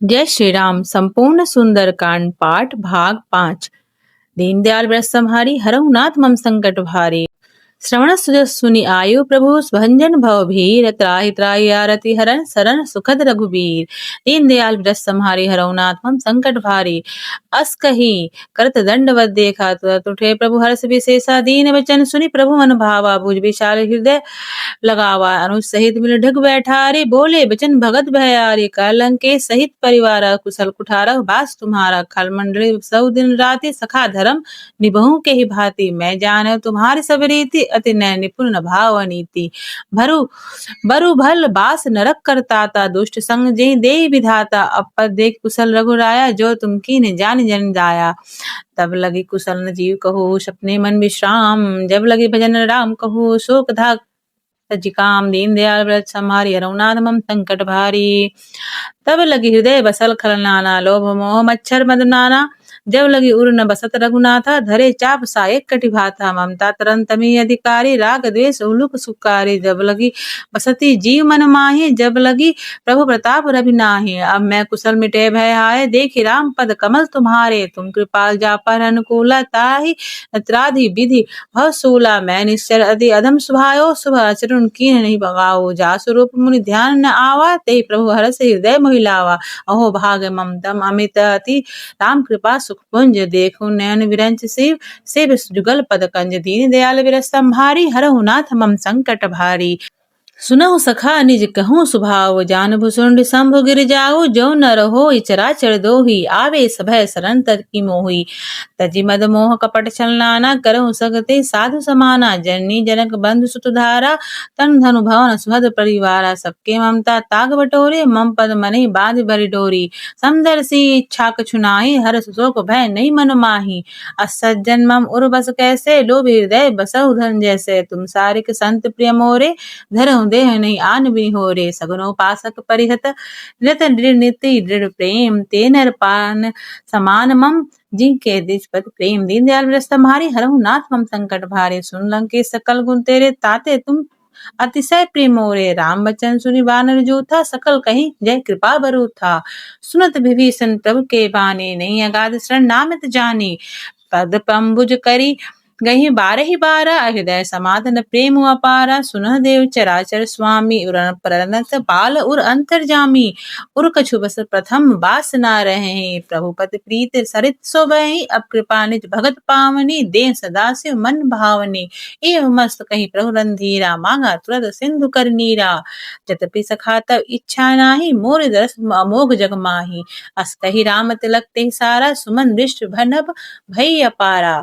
जय श्री राम। संपूर्ण सुंदरकांड पाठ भाग 5। दीनदयाल व्रत संहारी हरहु नाथ मम संकट भारी। श्रवण सुनि आयु प्रभु भंजन भव भीर। त्राहि त्राहि आरति हरन शरण सुखद रघुबीर। दीनदयाल व्रत संहारी हरहु नाथ मम संकट भारी। अस कही करत दंडवत देखा तुरत उठे प्रभु हर्ष विशेषा। दीन वचन सुनि प्रभु मन भावा। भुज विशाल हृदय लगावा। अनुज सहित मिल ढग बैठारे। बोले बचन भगत भयारी। कलंके सहित परिवार कुशल कुठारा। बास तुम्हारा खल मंडली सौ दिन राति। सखा धर्म निभहु के ही भांति। मैं जान तुम्हारी सब रीति। अति नय निपुण न भाव नीति। भरु बरु भल बास नरक करताता। दुष्ट संग जेहि देहि विधाता। अब देख कुशल रघुराया। जो तुम कीन्ह जानि जन जाया। तब लगी कुशल न जीव कहो सपने मन विश्राम। जब लगी भजन राम कहो शोक धाक सजिकाम। दीनदयाल व्रत संहारी हरहु नाथ मम संकट भारी। तब लगी हृदय बसल खल नाना। लोभ मोह मच्छर मद नाना। जब लगी उर न बसत रघुनाथा। धरे चाप सायक कटि भाथा। ममता तरन तमी अधिकारी। राग द्वेष उलुक सुकारी। जब लगी बसती जीव मन माही। जब लगी प्रभु प्रताप रवि नाही। अब मैं कुशल मिटे भय हाय। देखि राम पद कमल तुम्हारे। तुम कृपाल जा पर अनुकूला। ताहि त्राधि विधि भव सूला। मैं निश्चर अति अधम सुभायो। शुभ आचरण कीन्ह नहीं बगाओ। जासु रूप मुनि ध्यान न आवा। तेहि प्रभु हरष हृदय मोहिलावा। अहो भाग मम तम अमित अति। राम कृपा सुख पुंज देखो नयन विरंच शिव जुगल पद कंज। दीन दयाल विरस संहारी हरहु नाथ मम संकट भारी। सुनहु सखा निज कहूँ सुभाव। जान भुसुंड शंभु गिर जाऊ। जो न रहो चराचर दोही। आवे सभय सरन तज की मोही। तजि मद मोह कपट छल नाना। करहु सगते साधु समाना। जननी जनक बंधु सुत धारा। तन धनु भवन सुहद परिवारा। सबके ममता ताग बटोरे। मम पद मनि बांध भरि डोरी। समदर्शी इच्छा कछु नाहि। हर्ष शोक भय नहीं मन माही। असज्जन मम उर बस कैसे। लोभ हृदय बसहु धन जैसे। तुम सारिक संत प्रिय मोरे। धरहु देह नहीं आन बिहोरे। सगनो पासक परिहत नित दृढ़ नीति दृढ़ प्रेम। ते नर पान समान मम जिनके दिशपत प्रेम। दीनदयाल व्रत संहारी हरहु नाथ मम संकट भारे। सुन लंकेश सकल गुण तेरे ताते। तुम अतिशय प्रेम मोरे। राम बचन सुनि बानर जूथा। सकल कहीं जय कृपा बरु था। सुनत विभीषण प्रभु के बानी। नहीं अगाध शरण नामित जानी। पद पंबुज करी गही बारहि बारा। हृदय समाधन प्रेम अपारा। सुनह देव चराचर स्वामी। उरन परनत पाल उर अंतर्जामी। उर कछु बस प्रथम बास ना रहे। प्रभुपति प्रीत सरित सोबहि। अब कृपा निज भगत पावनी। दे सदा शिव मन भावनी। एव मस्त कही प्रभु रंधीरा। मांगा तुरत सिंधु कर नीरा। जतपि सखा तब इच्छा नाही। मोर दरस अमोघ जग माही। अस कही राम तिलक ते सारा। सुमन दृष्ट भनब भई अपारा।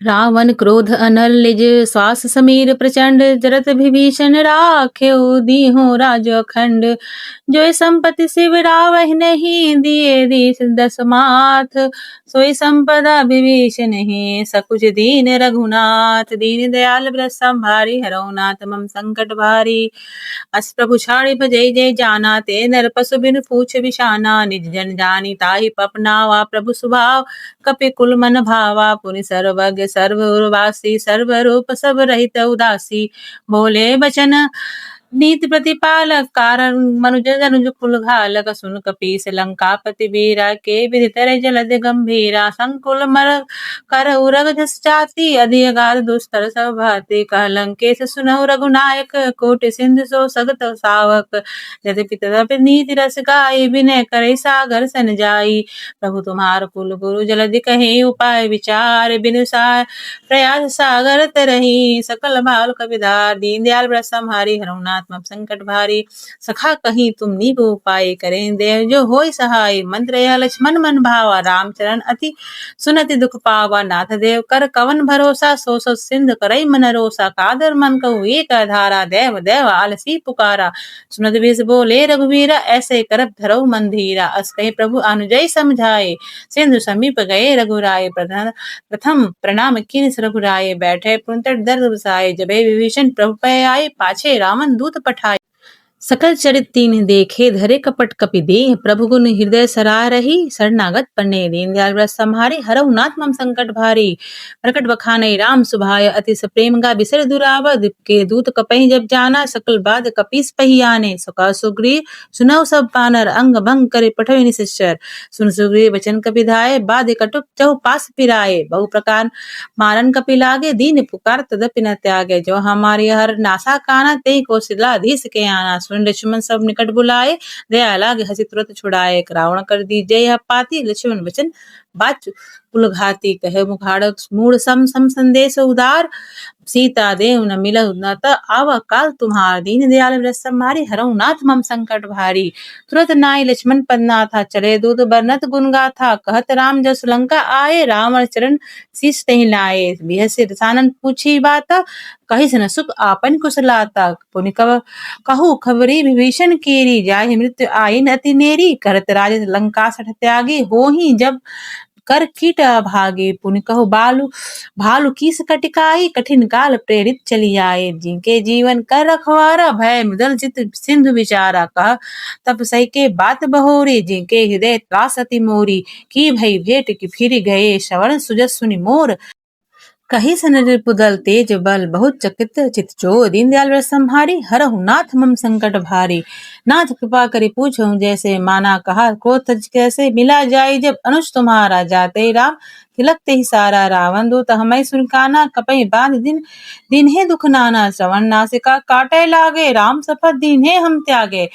रावण क्रोध अनल निज श्वास समीर प्रचंड। जरत विभीषण राखेउ दीहु राजो अखंड। जोय संपत्ति शिव रावहि नहीं। दिए दीस दस माथ। सोई संपदा विभीषण ही। सकुच दीन रघुनाथ। दीन दयाल व्रत संहारी हरहु नाथ मम संकट भारी। अस प्रभु छाड़ि भजई जय जाना। ते नर पशु बिनु पूछ बिशाना। निज जन जानी ताहि पपनावा। प्रभु स्वभाव कपि कुल मन भावा। पुनि सर्वज्ञ सर्व उर्वासी। सर्व रूप सब रहित उदासी। बोले बचन नीति प्रतिपालक। कारण मनुज जनुज कुल घालक। सुन कपीस लंकापति वीरा। के विधि तरे जलद गंभीरा। संकुल मर कर उरग जस जाति। अधि अगाध दुस्तर सब भाति। कह लंकेश सुनहु रघुनायक। कोटि सिंधु सो सगत सावक। यद्यपि तदपि नीति रस गाई। विनय करे सागर सन जाई। प्रभु तुम्हार कुल गुरु जलधि कहे उपाय विचार। बिनु प्रयास सागर तरही। सकल भाल कविधार। दीनदयाल व्रत संहारी हरहु नाथ मम संकट भारी। सखा कहीं तुम नीक उपाय करें देव जो होय सहाय। मंत्र यह लक्ष्मण मन भावा। रामचरण अति सुनति दुख पावा। नाथ देव कर कवन भरोसा। सो सो सिंध करई मन रोसा। कादर मन कहु एक आधारा। देव देव आलसी पुकारा। सुनत विष बोले रघुवीरा। ऐसे करप धरऊ मन धीरा। अस कहे प्रभु अनुजय समझाए। सिंधु समीप गए रघुराय। प्रथम प्रणाम कीन्ह रघुराय। बैठे पुंतट दर्द बसाए। जबे विभीषण प्रभु पै आए। पाछे रावण दूत पठाए। सकल चरित तीन देखे धरे कपट कपि देह प्रभु गुण हृदय सरा रही शरणागत पन्ने दीनदयाल व्रत सम्हारी हरहु नाथ मम संकट भारी प्रकट बखाने राम सुभाय अति प्रेम गा बिसर दुरावद के दूत कपहि जब जाना सकल बाध कपीस पही आने सुका सुग्रीव सुनौ सब पानर अंग भंग करे पठवे निश्चर सुन सुग्रीव बचन कपि धाये बाध कटुक चहु पास पिराए बहु प्रकार मारन कपि लागे दीन पुकार तदपि न त्यागे जो हमारी हर नासा काना ते कौशलाधीश के आना सुन लक्ष्मण सब निकट बुलाए दया लागे हसी तुरत छुड़ाए रावण कर दीजिए यह पाती लक्ष्मण वचन बाच कुलघाती कहे मुखाड़ मूड सम सम संदेश उदार सीता देव न मिलहु न त आवा काल तुम्हार दीन दयाल व्रत सम्हारी हरहु नाथ मम संकट भारी तुरत नाई लक्ष्मण पन्ना था चले दूत बरनत गुन गाथा कहत राम जस लंका आए रावण चरण शीश तहि लाए बिहसे रसानन पूछी बात कहि सन सुख आपन कुशलाता पुनि कहु खबरी विभीषण केरी जाहि मृत्यु आइन अति नेरी करत राज लंका सठ त्यागी होहि जब कर कीट भागे पुनि कहो भालू कीस कटिकाई कठिन काल प्रेरित चली आए जिनके जीवन कर रखवारा भय मुदल चित सिंधु विचारा कह तब सही के बात बहोरी जिनके हृदय त्रास अति मोरी की भई भेंट की फिर गए श्रवण सुजस सुनि मोर कही सन पुदल तेज बल बहुत चकित चित चो दीनदयाल व्रत सम्हारी हरहु नाथ मम संकट भारी नाथ कृपा करि पूछऊं जैसे माना कहा क्रोध तज कैसे मिला जाय जब अनुज तुम्हारा जाते राम तिलकते ही सारा रावण दूत हमें सुनकाना कपई बांध दिन दिन है दुख नाना श्रवण नासिका काटे लागे राम सफल दिन है हम त्यागे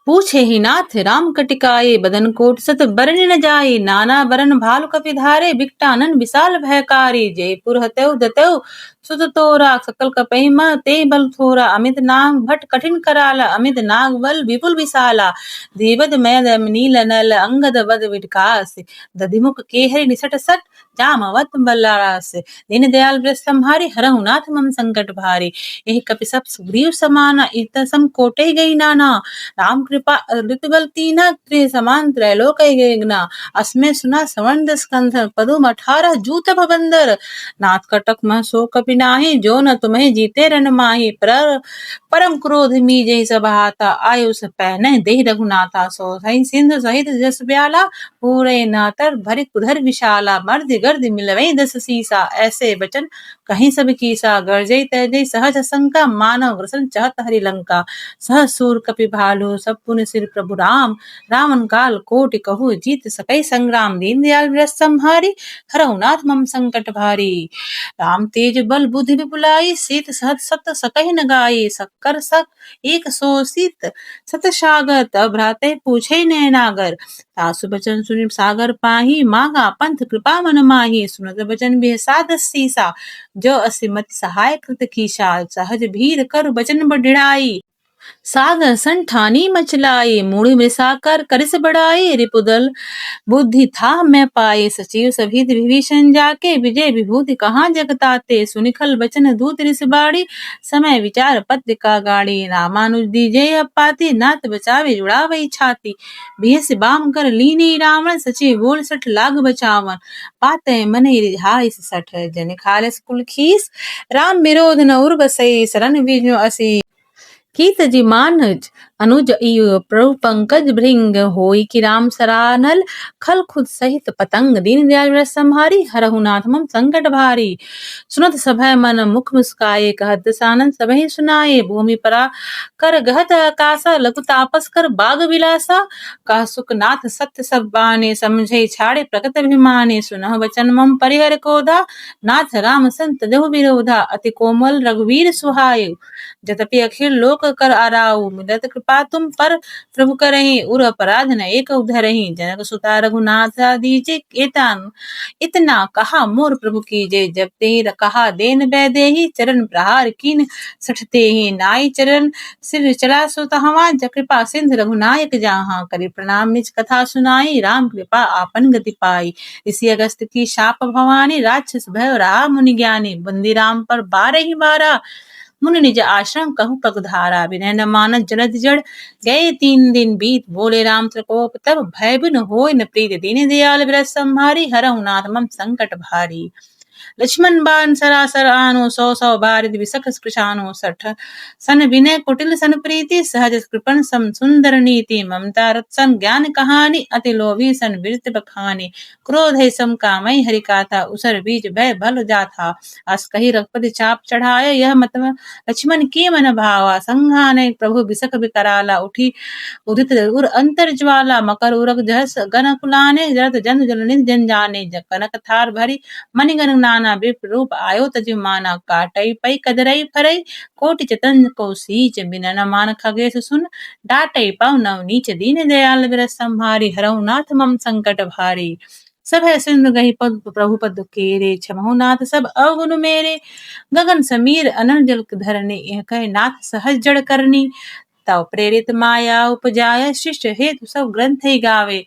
पूछे ही नाथ राम कटिकाए बदन कोट सत बरन न जाए नाना बरन भालु कपि धारे बिकटानन विशाल भयकारी जयपुर हतेउ दतेउ सुत तोरा सकल कपहि मह ते बल थोरा अमित नाग भट कठिन कराला अमित नाग बल विपुल विशाला देवद मैद नील नल अंगद वद विटकास दधिमुख केहरि निसट सट जामवत बल्लारास दीन दयाल व्रत सम्हारी हरहु नाथ मम संकट भारी यही कपि सब सुग्रीव समाना इत सम कोटे गई नाना राम कृपा ऋतु बल तीना त्रि समान त्रैलोक गना अस्मे सुना सवर्ण स्कंध पदुम 18 जूत भबंदर नाथ कटक मह सो कपि नाही जो न तुम्हें जीते रन माही परम क्रोध मी जहि सभाता आयु स पैने देहि रघुनाथा सो सही सिंधु सहित जस ब्याला पूरे नातर भरि कुधर विशाला मर्द गर्द मिलवई दस सीसा ऐसे बचन कहीं सब कीसा गर्जई तैजई सहज शंका मानव ग्रसन चहत हरि लंका सह सूर कपि भालु सब पुन सिर प्रभु राम रावण काल कोटि कहु जीत सकई संग्राम दीन दयाल व्रत सम्हारी हरहु नाथ मम संकट भारी राम तेज बल बुद्धि विपुलाई सीत सहत सत सकहि न गाई सक्कर सक एक सो सीत सत सागर तब भ्राते पूछे नैनागर सासु बचन सुनि सागर पाही मांगा पंथ कृपा मन माही सुनत बचन बिहसाद सीसा जो असिमति सहाय कृत कीशा सहज भीर कर बचन बढ़ाई सागर संठानी मचलाई मूढ़ मृषाकर करिस बढ़ाई रिपुदल बुद्धि था मैं पाए सचिव सभित विभीषण जाके विजय विभूति कहाँ जगताते सुनिखल बचन दूत रिस बाड़ी समय विचार पत्रिका गाड़ी रामानुज दीजय पाती नाथ बचावे जुड़ावई छाती बिहस बाम कर लीनी रावण सचिव बोल सठ लाग बचावन पाते मने रिहाई सठ जन खालस कुल खीस राम विरोध न उर्ग सई शरण विजु असी कीत जी मानज अनुज इयो प्रभु पंकज भृंग होई कि राम सरानल खल खुद सहित पतंग दीन दयाल व्रत सम्हारी हरहु नाथ मम संकट भारी सुनत सभय मन मुख मुस्काए कहत सानन सबहि सुनाए भूमि परा कर गहत आकाशा लघु तापस कर बाग विलासा कह सुख नाथ सत्य सब बाने समझे छाड़े प्रकट अभिमाने सुनह वचन मम परिहर कोधा नाथ राम संत देहु विरोधा अति कोमल रघुवीर सुहाय जतपि अखिल लोक कर आराऊ मिलत कृपा तुम पर प्रभु करहि उर अपराध न एक उधरहि जनक सुता रघुनाथ दीजे इतना कहा मोर प्रभु कीजे जब ते कहा देन बैदेही चरण प्रहार कीन सठते ही नाई चरण सिर चला सुतहवा कृपा सिंध रघुनायक जहाँ करि प्रणाम निज कथा सुनाई राम कृपा आपन गति पाई इसी अगस्त की शाप भवानी राक्षस भय रहा मुनि ज्ञानी बंदी राम पर 12 ही 12 मुनि निज आश्रम कहु पगधारा विनय न मानस जलद जड़ गए 3 दिन बीत बोले राम प्रकोप तब भय बिन होय न प्रीत दीन दयाल व्रत सम्हारी हरहु नाथ मम संकट भारी लक्ष्मण बाण सरासर आनो, सौ सौ बारिद विसख कृशानो सठ। सन विनय कुटिल सन प्रीति, सहज कृपण सम सुंदर नीति। ममता रत सन ज्ञान कहानी, अति लोभी सन बिरत बखानी। क्रोध है सम कामई हरि काथा, उसर बीज भय भल जाथा। अस कही रघुपति चाप चढ़ाए, यह मत लक्ष्मण की मन भावा। संघाने प्रभु बिसख बिकराला, उठी उदित उर अंतर ज्वाला। मकर उरग जहस गन कुलाने, जरत जन जल निज जन जाने। कनक थार भरी मणिगन नाना, विप्र रूप आयो तजि माना। काटई पई कदरई फरई, कोटि चतन को सीच। बिनन मान खगेश सुन, डाटई पाव नव नीच। दीन दयाल विरस संहारी, हरऊ नाथ मम संकट भारी। सब है सिंधु गही पद प्रभु पद केरे, छमहु नाथ सब अवगुण मेरे। गगन समीर अनल जल धरने, यह कहे नाथ सहज जड़ करनी। तव प्रेरित माया उपजाय, शिष्ट हेतु सब ग्रंथ ही गावे।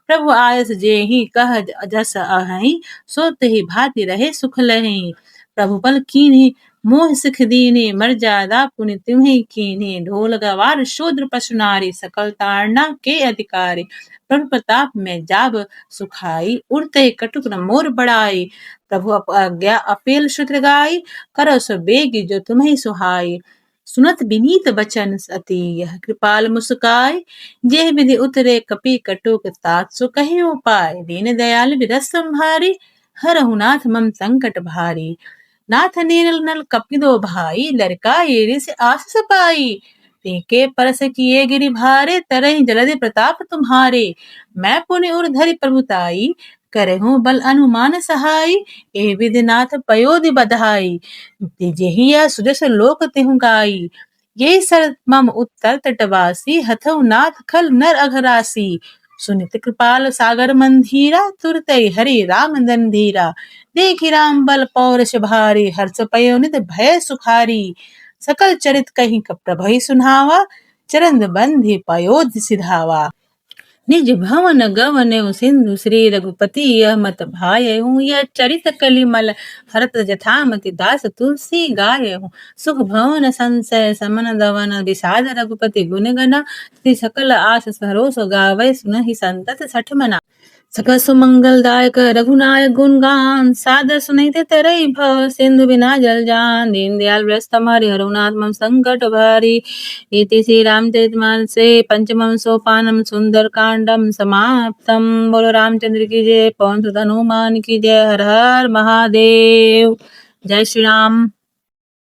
प्रभु आयस जेहि कह जस अहहि, सो तेहि भांति रहे सुख लहि। प्रभु बल कीन्हि मोह सिख दीन्हि, मर्यादा पुनि तुम्हि कीन्हि। ढोल गवार शूद्र पशु नारी, सकल तारना के अधिकारी। प्रभु प्रताप में जाब सुखाई, उड़ते कटुक न मोर बड़ाई। प्रभु आज्ञा अपेल श्रुत गाई, करो सो बेगी जो तुम्हें सुहाई। सुनत विनीत बचन अति, यह कृपाल मुस्काय। जेह विधि उतरे कपि कटुक, तात सो कहि उपाय। दीन दयाल विरस संहारी, हरहु नाथ मम संकट भारी। नाथ नीरल नल कपि दो भाई, लरकाई रिस आस सपाई। तेके परस किए गिरि भारे, तरहि जलधि प्रताप तुम्हारे। मैं पुनि उर धरि प्रभुताई, करहूँ बल अनुमान सहाई। ए विधि नाथ पयोधि बधाई, जेहि यह सुजस लोक तिहु गाई। ये सर मम उत्तर तटवासी, हथऊ नाथ खल नर अघरासी। सुनित कृपाल सागर मंधीरा, तुरतै हरि राम दंधीरा। देखि राम बल पौरष भारी, हर्ष पयो नित भय सुखारी। सकल चरित कहि प्रभहि सुनावा, चरण बंधि पयोधि सिधावा। निज भवन गवनेउ सिंधु, श्री रघुपति यह मत भायहु। यह चरित कलिमल भरत जथामति, दास तुलसी गायहु। सुख भवन संशय समन दवन, विषाद रघुपति गुण गना। श्री सकल आस सरोस गावै, सुनहि संतत सठ मना। सकल सुमंगल दायक रघुनायक गुण गान, सादर सुनैते तरई भव सिंधु बिना जल जान। दीन दयाल व्यस्त हमारे, हरहुनाथ मम संकट भारी। इति श्री रामचरितमानसे पंचमं सोपानम सुंदर कांडम समाप्तम। बोलो रामचंद्र की जय, पवन सुत हनुमान की जय। हर हर महादेव। जय श्री राम।